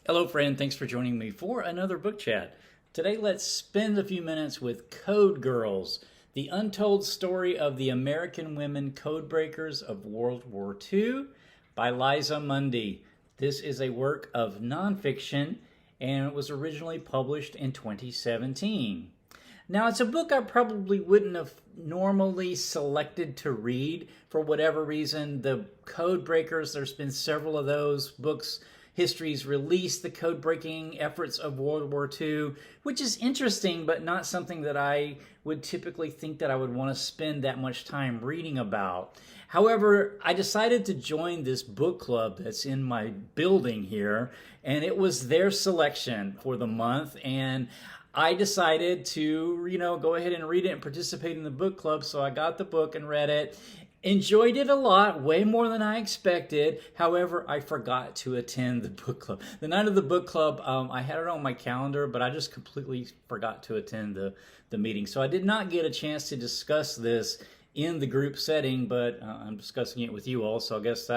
Hello, friend. Thanks for joining me for another book chat. Today, let's spend a few minutes with Code Girls, the untold story of the American women codebreakers of World War II by Liza Mundy. This is a work of nonfiction, and it was originally published in 2017. Now, it's a book I probably wouldn't have normally selected to read for whatever reason. The Codebreakers, there's been several of those books, histories released, the code-breaking efforts of World War II, which is interesting, but not something that I would typically think that I would want to spend that much time reading about. However, I decided to join this book club that's in my building here, and it was their selection for the month, and I decided to, go ahead and read it and participate in the book club. So I got the book and read it. Enjoyed it a lot, way more than I expected. However, I forgot to attend the book club. The night of the book club, I had it on my calendar, but I just completely forgot to attend the meeting. So I did not get a chance to discuss this in the group setting, but I'm discussing it with you all, so I guess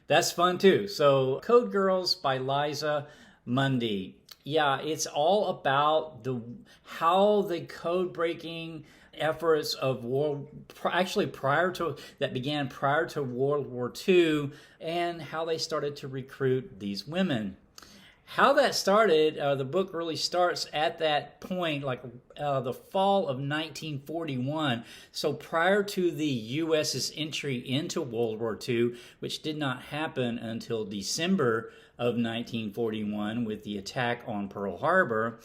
that's fun too. So Code Girls by Liza Mundy. Yeah, it's all about how the code-breaking efforts of that began prior to World War II, and how they started to recruit these women. How that started, the book really starts at that point, like the fall of 1941. So prior to the U.S.'s entry into World War II, which did not happen until December of 1941 with the attack on Pearl Harbor.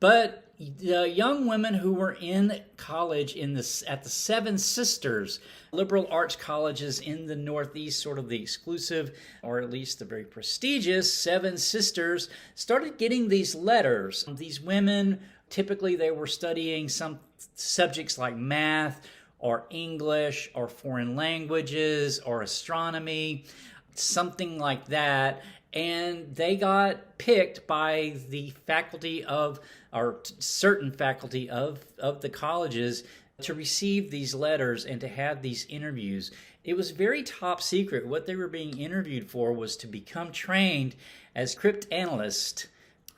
But the young women who were in college at the Seven Sisters liberal arts colleges in the Northeast, sort of the exclusive, or at least the very prestigious Seven Sisters, started getting these letters. These women, typically they were studying some subjects like math or English or foreign languages or astronomy, something like that. And they got picked by the faculty certain faculty of the colleges to receive these letters and to have these interviews. It was very top secret. What they were being interviewed for was to become trained as cryptanalysts.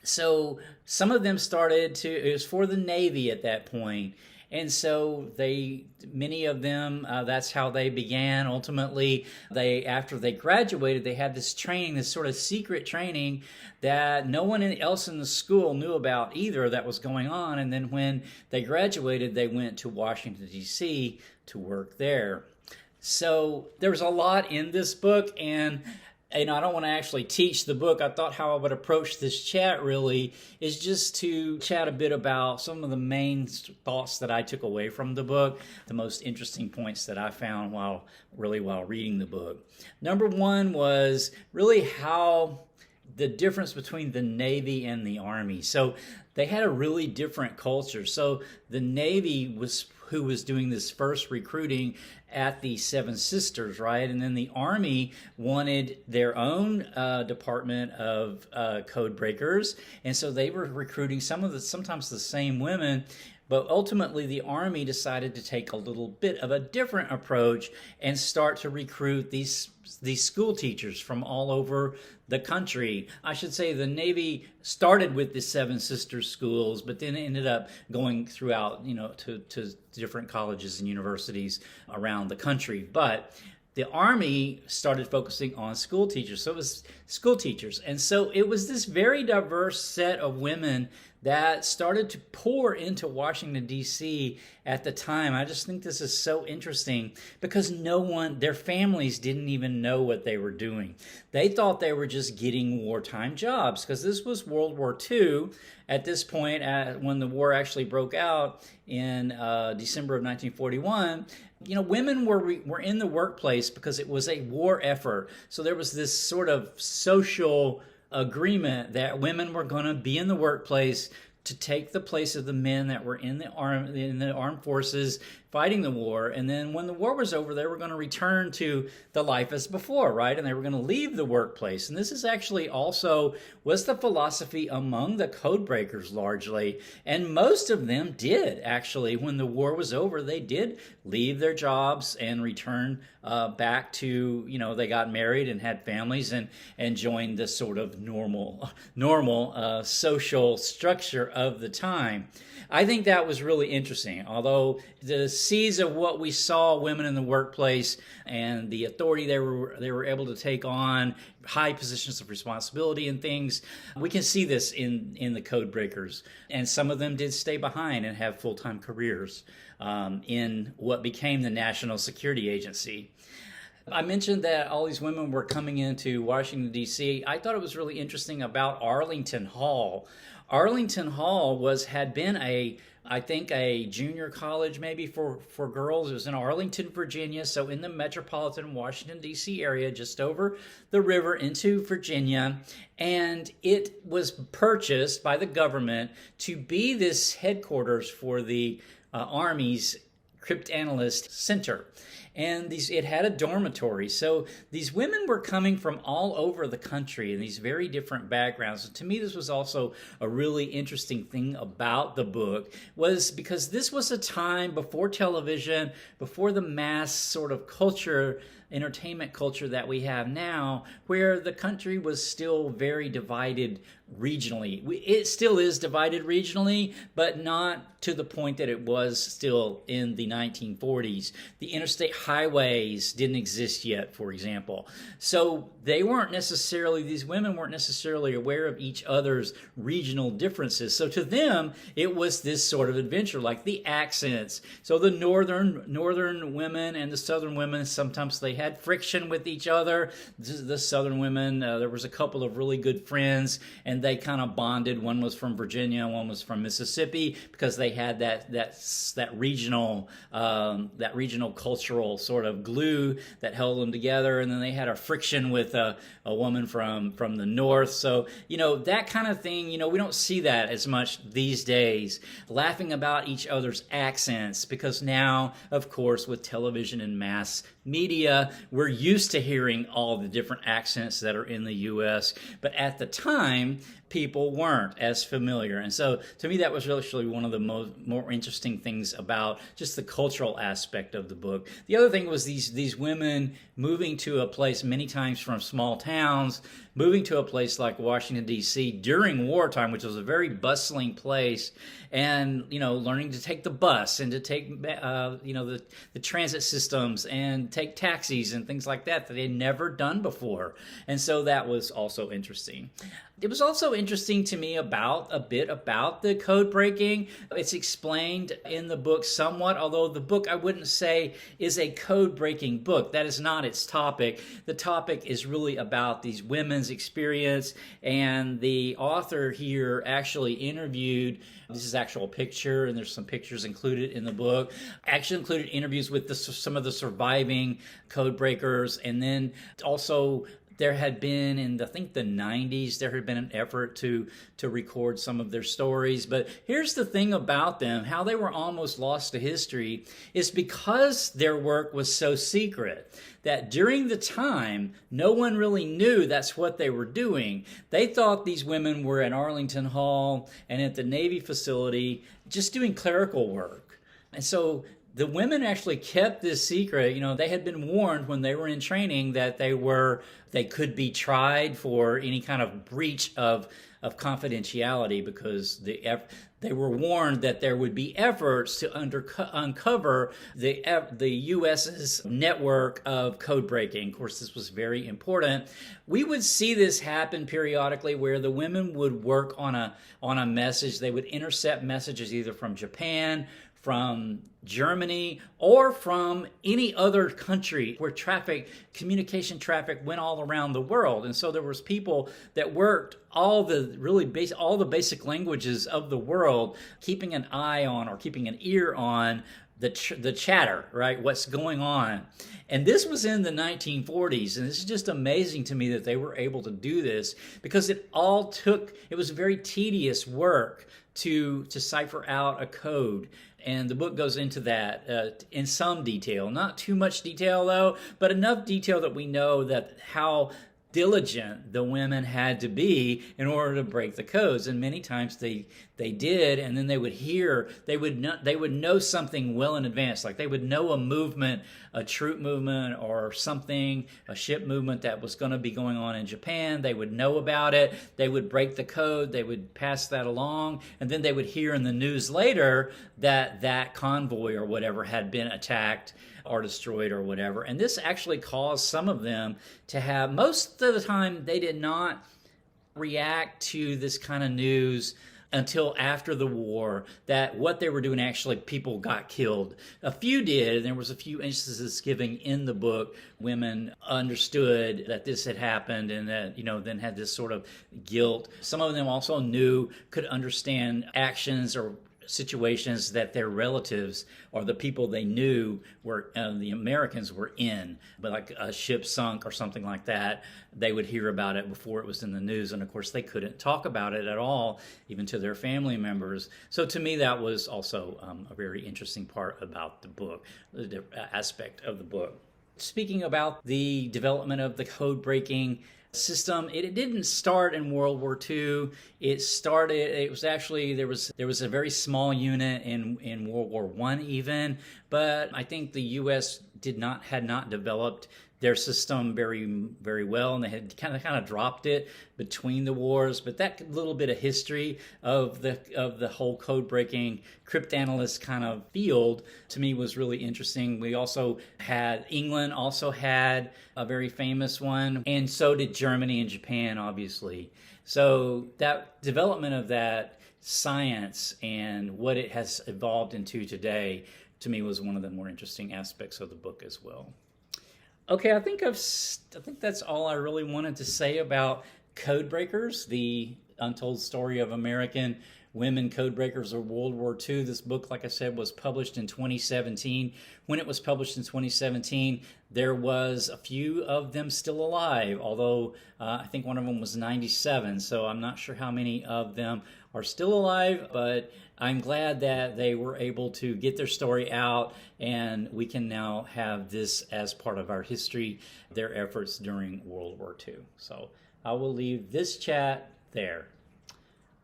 So some of them it was for the Navy at that point. And so many of them, that's how they began. Ultimately, after they graduated, they had this training, this sort of secret training that no one else in the school knew about either that was going on. And then when they graduated, they went to Washington, D.C. to work there. So there's a lot in this book, and I don't want to actually teach the book. I thought how I would approach this chat really is just to chat a bit about some of the main thoughts that I took away from the book, the most interesting points that I found while reading the book. Number one was really how the difference between the Navy and the Army. So they had a really different culture. So the Navy who was doing this first recruiting at the Seven Sisters, right? And then the Army wanted their own department of code breakers, and so they were recruiting sometimes the same women. But ultimately, the Army decided to take a little bit of a different approach and start to recruit these school teachers from all over the country. I should say the Navy started with the Seven Sisters schools, but then ended up going throughout, to different colleges and universities around the country. But the Army started focusing on school teachers. So it was school teachers. And so it was this very diverse set of women that started to pour into Washington, D.C. at the time. I just think this is so interesting because their families didn't even know what they were doing. They thought they were just getting wartime jobs because this was World War II at this point, when the war actually broke out in December of 1941. Women were in the workplace because it was a war effort. So there was this sort of social agreement that women were going to be in the workplace to take the place of the men that were in the armed forces fighting the war. And then when the war was over, they were going to return to the life as before, right? And they were going to leave the workplace. And this is actually also was the philosophy among the code breakers largely. And most of them did, actually. When the war was over, they did leave their jobs and return back to, they got married and had families and joined the sort of normal social structure of the time. I think that was really interesting, although the seeds of what we saw women in the workplace and the authority they were able to take on, high positions of responsibility and things, we can see this in the code breakers. And some of them did stay behind and have full-time careers in what became the National Security Agency. I mentioned that all these women were coming into Washington, D.C. I thought it was really interesting about Arlington Hall. Arlington Hall had been I think a junior college maybe for girls. It was in Arlington, Virginia, so in the metropolitan Washington, D.C. area, just over the river into Virginia. And it was purchased by the government to be this headquarters for the Army's Cryptanalyst Center. And it had a dormitory. So these women were coming from all over the country in these very different backgrounds. And to me, this was also a really interesting thing about the book, was because this was a time before television, before the mass sort of entertainment culture that we have now, where the country was still very divided regionally. It still is divided regionally, but not to the point that it was still in the 1940s. The interstate highways didn't exist yet, for example. So these women weren't necessarily aware of each other's regional differences. So to them, it was this sort of adventure, like the accents. So the northern women and the southern women, sometimes they had friction with each other. The southern women, there was a couple of really good friends, and they kind of bonded. One was from Virginia, one was from Mississippi, because they had that regional cultural sort of glue that held them together. And then they had a friction with a woman from the north. So that kind of thing. We don't see that as much these days. Laughing about each other's accents, because now, of course, with television and mass media, we're used to hearing all the different accents that are in the U.S., but at the time, people weren't as familiar. And so, to me, that was really one of the more interesting things about just the cultural aspect of the book. The other thing was these women moving to a place, many times from small towns, moving to a place like Washington, D.C. during wartime, which was a very bustling place, and, learning to take the bus and to take, the transit systems and take taxis and things like that they'd never done before. And so that was also interesting. It was also interesting to me a bit about the code breaking. It's explained in the book somewhat, although the book I wouldn't say is a code breaking book. That is not its topic. The topic is really about these women's experience, and the author here actually interviewed, this is actual picture, and there's some pictures included in the book, actually included interviews with some of the surviving code breakers, and then also there had been, in I think the 90s, there had been an effort to record some of their stories. But here's the thing about them, how they were almost lost to history, is because their work was so secret that during the time, no one really knew that's what they were doing. They thought these women were at Arlington Hall and at the Navy facility just doing clerical work. And so the women actually kept this secret. They had been warned when they were in training that they could be tried for any kind of breach of confidentiality, because they were warned that there would be efforts to uncover the U.S.'s network of code breaking. Of course, this was very important. We would see this happen periodically, where the women would work on a message. They would intercept messages either from Japan, from Germany, or from any other country where communication traffic went all around the world. And so there was people that worked all the basic languages of the world, keeping an eye on or keeping an ear on the chatter, right? What's going on. And this was in the 1940s, and this is just amazing to me that they were able to do this, because it was very tedious work to cipher out a code. And the book goes into that in some detail. Not too much detail, though, but enough detail that we know that how diligent the women had to be in order to break the codes. And many times they did, and then they would know something well in advance. Like they would know a movement, a troop movement or something, a ship movement that was going to be going on in Japan. They would know about it. They would break the code. They would pass that along, and then they would hear in the news later that that convoy or whatever had been attacked or destroyed or whatever. And this actually caused some of them to have, most of the time they did not react to this kind of news until after the war, that what they were doing, actually people got killed. A few did, and there was a few instances given in the book. Women understood that this had happened and that, then had this sort of guilt. Some of them also could understand actions or situations that their relatives or the people they knew were the Americans were in, but like a ship sunk or something like that, they would hear about it before it was in the news, and of course they couldn't talk about it at all, even to their family members. So to me, that was also a very interesting part about the book, the aspect of the book. Speaking about the development of the code breaking system, it didn't start in World War II. It was actually, there was a very small unit in World War I even, but I think the U.S. had not developed their system very, very well, and they had kind of dropped it between the wars. But that little bit of history of the whole code breaking cryptanalyst kind of field to me was really interesting. England also had a very famous one, and so did Germany and Japan, obviously. So that development of that science and what it has evolved into today, to me, was one of the more interesting aspects of the book as well. Okay, I think that's all I really wanted to say about Code Breakers, the untold story of American women code breakers of World War II. This book, like I said, was published in 2017. When it was published in 2017, there was a few of them still alive, although I think one of them was 97, so I'm not sure how many of them are still alive, but I'm glad that they were able to get their story out, and we can now have this as part of our history, their efforts during World War II. So I will leave this chat there.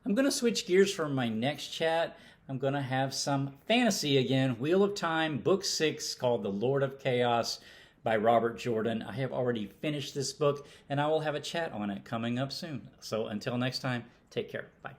I'm going to switch gears for my next chat. I'm going to have some fantasy again. Wheel of Time, Book 6, called The Lord of Chaos by Robert Jordan. I have already finished this book, and I will have a chat on it coming up soon. So until next time, take care. Bye.